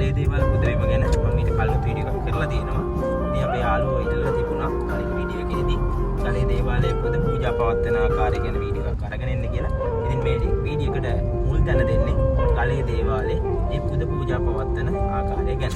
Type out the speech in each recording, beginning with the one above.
ගලේ දේවල් පුදවීම ගැන මම ඊට කලින් වීඩියෝ එකක් කරලා තියෙනවා. ඉතින් අපේ යාළුවෝ ඉල්ලලා තිබුණා කලින් වීඩියෝ එකේදී ගලේ දේවාලයේ පුද පූජා පවත්වන ආකාරය ගැන වීඩියෝ එකක් අරගෙන එන්න කියලා. ඉතින් මේ වීඩියෝ එකට මුල් තැන දෙන්නේ ගලේ දේවාලයේ මේ පුද පූජා පවත්වන ආකාරය ගැන.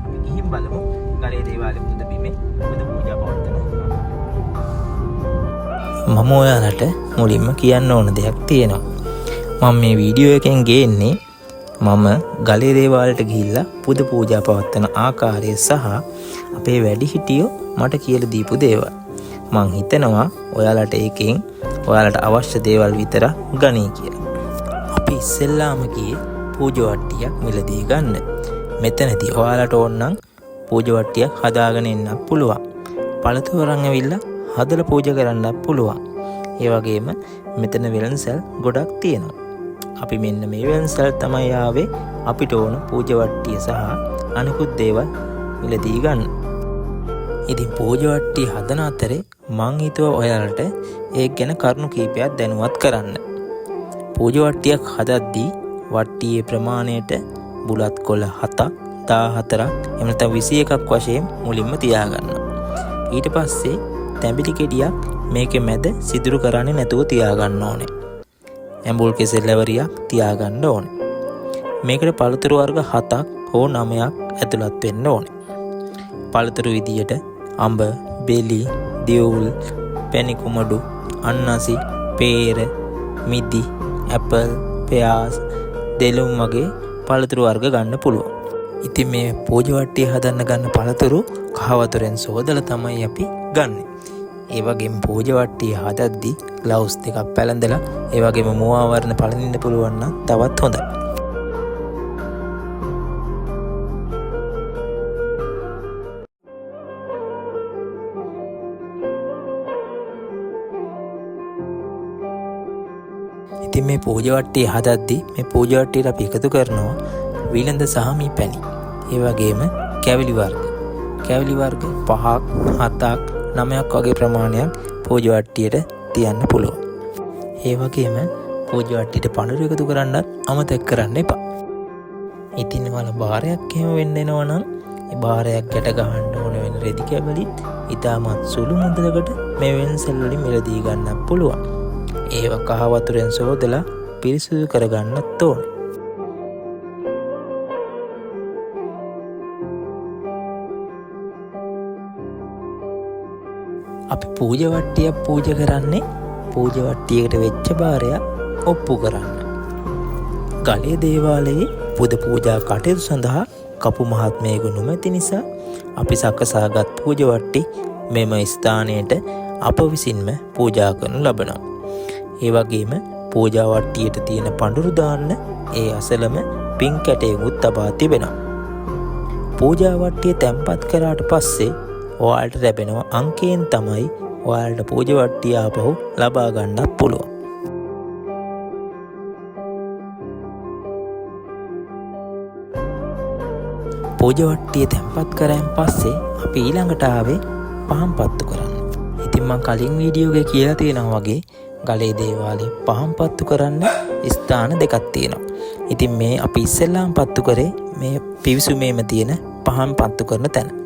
අපි ගිහින් බලමු ගලේ දේවාලයේ පුද බිමේ පුද පූජා පවත්වන ආකාරය. මම ඔයාලට මුලින්ම කියන්න ඕන දෙයක් තියෙනවා. මම මේ වීඩියෝ එකෙන් ගේන්නේ මම ගලේ දේවාලයට ගිහිල්ලා පුද පූජා පවත්වන ආකාරය සහ අපේ වැඩිහිටියෝ මට කියලා දීපු දේවල්. මං හිතනවා ඔයාලට ඒකෙන් ඔයාලට අවශ්‍ය දේවල් විතර ගනී කියලා. අපි ඉස්සෙල්ලාම ගියේ පූජවට්ටියක් මිලදී ගන්න. මෙතනදී ඔයාලට ඕන නම් පූජවට්ටියක් හදාගෙන එන්නත් පුළුවන්. පළතුරු අරන් ඇවිල්ලා හදලා පූජා කරන්නත් පුළුවන්. ඒ වගේම මෙතන වෙළඳසල් ගොඩක් තියෙනවා. අපි මෙන්න මේ වෙළඳසල් තමයි ආවේ අපිට ඕන පූජවට්ටිය සහ අනිකුත් දේවල් මිලදී ගන්න. ඉතින් පූජවට්ටිය හදන අතරේ මං හිතුවා ඔයාලට ඒක ගැන කරුණු කීපයක් දැනුවත් කරන්න. පූජවට්ටියක් හදද්දී වට්ටියේ ප්‍රමාණයට බුලත් කොළ 7ක් 14ක් එහෙම නැත්නම් 21ක් වශයෙන් මුලින්ම තියාගන්නවා. ඊට පස්සේ තැඹිලි කෙඩියක් මේකේ මැද සිදුරු කරන්නේ නැතුව තියාගන්න ඕනේ. ඇඹුල් කෙසෙල් ලැබරියක් තියාගන්න ඕනේ. මේකට පළතුරු වර්ග 7ක් හෝ 9ක් ඇතුළත් වෙන්න ඕනේ. පළතුරු විදියට අඹ, බෙලි, දියුල්, පැණි කුමඩු, අන්නසි, පේර, මිදි, ඇපල්, පෙයාස්, දෙලුම් වගේ පළතුරු වර්ග ගන්න පුළුවන්. ඉතින් මේ පූජවට්ටිය හදන්න ගන්න පළතුරු කහ වතුරෙන් සෝදලා තමයි අපි ගන්නෙ. ඒ වගේම පූජවට්ටිය හදද්දී ග්ලව්ස් දෙකක් පැලඳලා ඒ වගේම මුවාවරණ පළඳින්න පුළුවන් නම් තවත් හොඳයි. ඉතින් මේ පූජවට්ටිය හදද්දී මේ පූජවට්ටියට අපි එකතු කරනවා විලඳ සහ මී පැණි. ඒ වගේම කැවිලි වර්ග. කැවිලි වර්ග 5ක් 7ක් 9ක් වගේ ප්‍රමාණයක් පූජවට්ටියට තියන්න පුළුවන්. ඒ වගේම පූජවට්ටියට පඳුරු එකතු කරන්නත් අමතක කරන්න එපා. ඉතින් ඔයාලා බාරයක් එහෙම වෙන්න එනවා නම් ඒ බාරයක් ගැට ගහන්න ඕන වෙන රෙදි කැබලිත් ඉතාමත් සුළු මුදලකට මේ වෙළඳසල් වලින් මිලදී ගන්නත් පුළුවන්. ඒව කහ වතුරෙන් සෝදලා පිරිසිදු කරගන්නත් ඕනේ. අපි පූජවට්ටියක් පූජා කරන්නේ පූජවට්ටියකට වෙච්ච බාරයක් ඔප්පු කරන්න. ගලේ දේවාලයේ පුද පූජා කටයුතු සඳහා කපු මහත්මයෙකු නොමැති නිසා අපි සකසාගත් පූජවට්ටි මෙම ස්ථානයට අප විසින්ම පූජා කරනු ලබනවා. ඒ වගේම පූජාවට්ටියට තියෙන පඳුරු දාන්න ඒ අසලම පින් කැටයකුත් තබා තිබෙනවා. පූජාවට්ටිය තැන්පත් කරාට පස්සේ ඔයාලට ලැබෙනවා අංකයෙන් තමයි ඔයාලට පූජවට්ටිය ආපහු ලබා ගන්නත් පුළුවන්. පූජවට්ටිය තැන්පත් කරාන් පස්සේ අපි ඊළඟට ආවේ පහන් පත්තු කරන්න. ඉතින් මම කලින් වීඩියෝ එකේ කියලා තියෙනවා වගේ ගලේ දේවාලේ පහන් පත්තු කරන්න ස්ථාන දෙකක් තියෙනවා. ඉතින් මේ අපි ඉස්සෙල්ලාම පත්තු කරේ මේ පිවිසුමේම තියෙන පහන් පත්තු කරන තැන.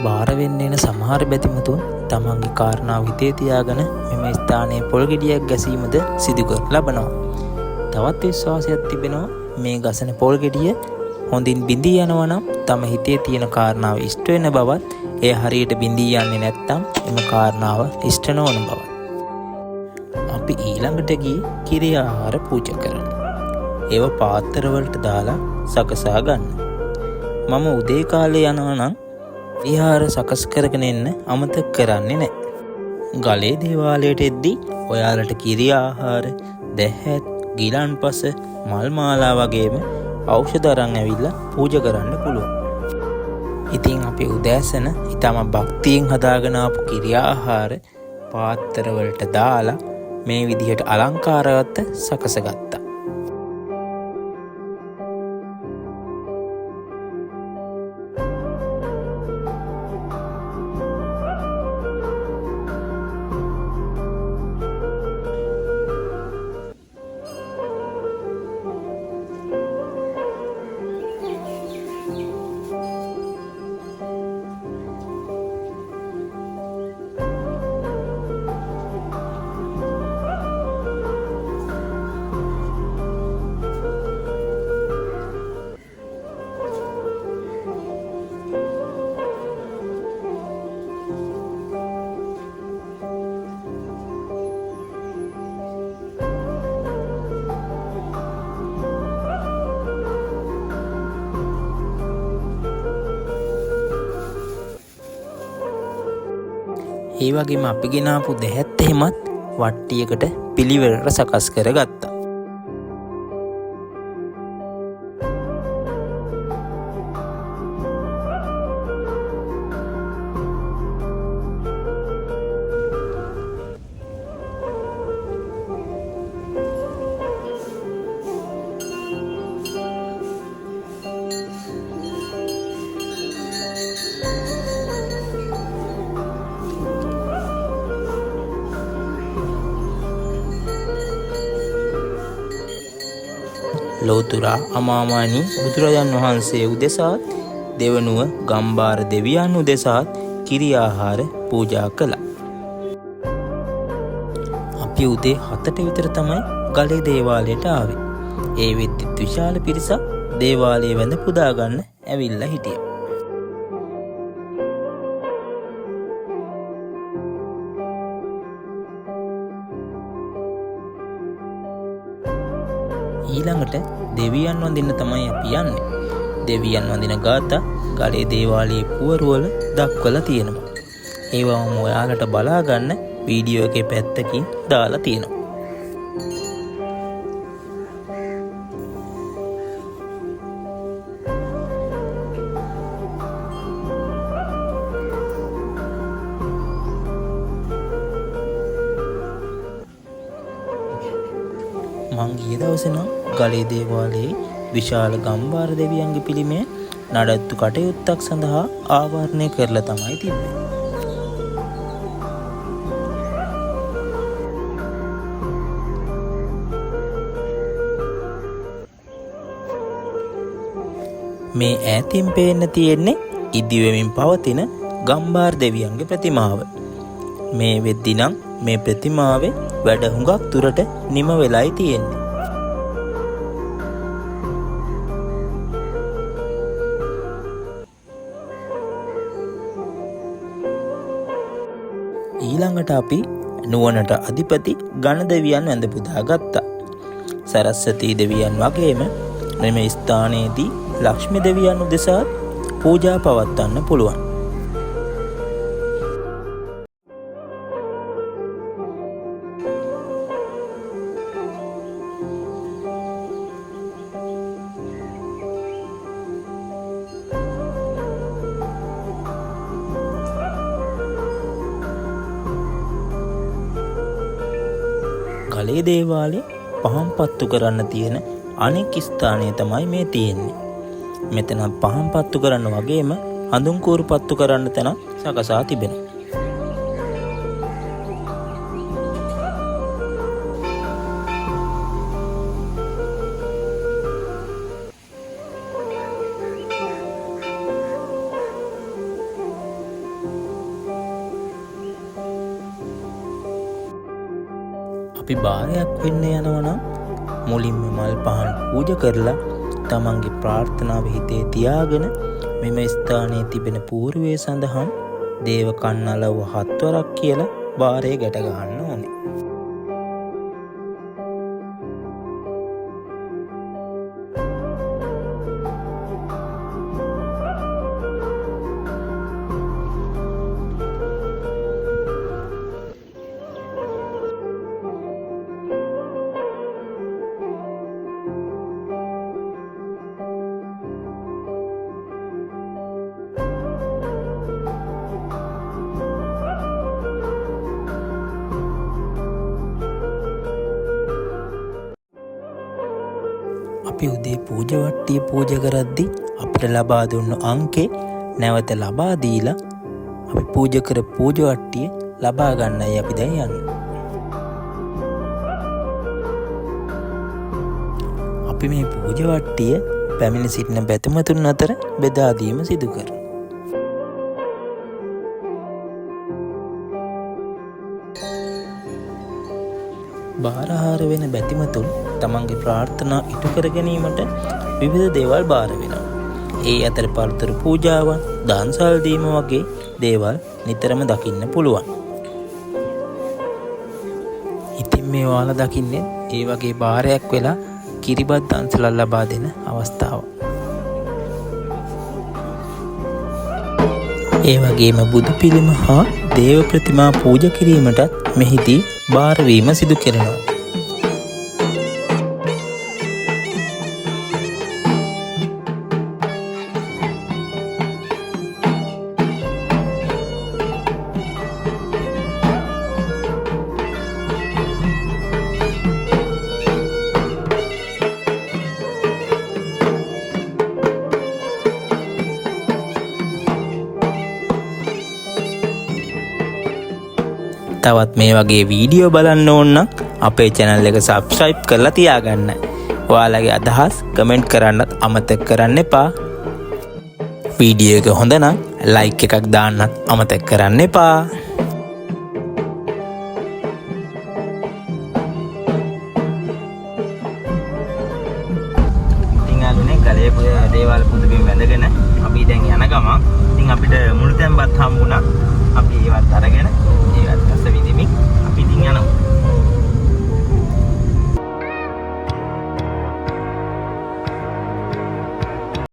බාර වෙන්න එන සමහර බැතිමතුන් තමන්ගේ කාරණාව හිතේ තියාගෙන මෙම ස්ථානයේ පොල් ගෙඩියක් ගැසීමද සිදු කර ලබනවා. තවත් විශ්වාසයක් තිබෙනවා මේ ගසන පොල් ගෙඩිය හොඳින් බිඳී යනවා නම් තම හිතේ තියෙන කාරණාව ඉෂ්ට වෙන බවත්, එය හරියට බිඳී යන්නේ නැත්නම් එම කාරණාව ඉෂ්ට නොවන බවත්. අපි ඊළඟට ගියේ කිරි ආහාර පූජා කරන්න. ඒව පාත්‍රවලට දාලා සකසා ගන්න. මම උදේ කාලේ යනවා නම් විහාර සකස් කරගෙන එන්න අමතක කරන්නේ නැහැ. ගලේ දේවාලයට එද්දී ඔයාලට කිරි ආහාර, දැහැත්, ගිලන්පස, මල් මාලා වගේම ඖෂධ අරන් ඇවිල්ලා පූජා කරන්න පුළුවන්. ඉතින් අපි උදෑසන ඊටම භක්තියෙන් හදාගෙන ආපු කිරි ආහාර පාත්‍රවලට දාලා මේ විදිහට අලංකාරවත් සකසගත්තා. ඒ වගේම අපි ගෙනාපු දැහැත් එහෙමත් වට්ටියකට පිළිවෙලට සකස් කරගත්තා. ලෝතුරා අමාමානී බුදුරජාන් වහන්සේ උදෙසාත් දෙවනුව ගම්බාර දෙවියන් උදෙසාත් කිරි ආහාර පූජා කළා. අපි උදේ 7ට විතර තමයි ගලේ දේවාලයට ආවේ. ඒ වෙද්දිත් විශාල පිරිසක් දේවාලයේ වැඳ පුදා ගන්න ඇවිල්ලා හිටියා. ඊළඟට දෙවියන් වඳින්න තමයි අපි යන්නේ. දෙවියන් වඳින ගාථා ගලේ දේවාලයේ පුවරුවල දක්වලා තියෙනවා. ඒවම ඔයාලට බලා ගන්න වීඩියෝ එකේ පැත්තකින් දාලා තියෙනවා. මං ගිය දවසේ නම් ගලේ දේවාලයේ විශාල ගම්බාර දෙවියන්ගේ පිළිමය නඩත්තු කටයුත්තක් සඳහා ආවරණය කරලා තමයි තිබ්බේ. මේ ඈතින් පේන්න තියෙන්නේ ඉදිවෙමින් පවතින ගම්බාර දෙවියන්ගේ ප්‍රතිමාව. මේ වෙද්දි නම් මේ ප්‍රතිමාවේ වැඩ හුඟක් දුරට නිම වෙලයි තියෙන්නේ. ඊළඟට අපි නුවණට අධිපති ගණ දෙවියන් වැඳ පුදා ගත්තා. සරස්වතී දෙවියන් වගේම මෙම ස්ථානයේදී ලක්ෂ්මී දෙවියන් උදෙසාත් පූජා පවත්වන්න පුළුවන්. ගලේ දේවාලේ පහන් පත්තු කරන්න තියෙන අනෙක් ස්ථානය තමයි මේ තියෙන්නේ. මෙතන පහන් පත්තු කරන්න වගේම හඳුන් කූරු පත්තු කරන්න තැනක් සකසා තිබෙනවා. අපි බාරයක් වෙන්න යනවා නම් මුලින්ම මල් පහන් පූජා කරලා තමන්ගේ ප්‍රාර්ථනාව හිතේ තියාගෙන මෙම ස්ථානයේ තිබෙන පූර්වයේ සඳහන් දේව කන්නලව 7 වරක් කියලා බාරය ගැට ගන්න ඕනේ. අපි උදේ පූජා වට්ටිය පූජා කරද්දී අපිට ලබා දුන්න අංකේ නැවත ලබා දීලා අපි පූජා කර පූජා වට්ටිය ලබා ගන්නයි අපි දැන් යන්නේ. අපි මේ පූජා වට්ටිය පැමිණ සිටින බැතිමතුන් අතර බෙදා දීම සිදු කරනවා. බාරහාර වෙන බැතිමතුන් තමන්ගේ ප්‍රාර්ථනා ඉටු කර ගැනීමට විවිධ දේවල් බාර වෙනවා. ඒ අතර පළතුරු පූජාවන්, දානසල් දීම වගේ දේවල් නිතරම දකින්න පුළුවන්. ඉතින් මේ ඔයාලා දකින්නේ ඒ වගේ බාරයක් වෙලා කිරිබත් දන්සලක් ලබා දෙන අවස්ථාව. ඒ වගේම බුදු පිළිම හා දේව ප්‍රතිමා පූජා කිරීමටත් මෙහිදී බාර වීම සිදු කරනවා. තවත් මේ වගේ වීඩියෝ බලන්න ඕන නම් අපේ channel එක subscribe කරලා තියාගන්න. ඔයාලගේ අදහස් කමෙන්ට් කරන්නත් අමතක කරන්න එපා. වීඩියෝ එක හොඳ නම් like එකක් දාන්නත් අමතක කරන්න එපා. ඉතින් අලුනේ ගලේ දේවාල පුදුබිම් වැඳගෙන අපි දැන් යන ගමන් ඉතින් අපිට මුළුතැන්පත් හම්බුණා. අපි ඒවත් අරගෙන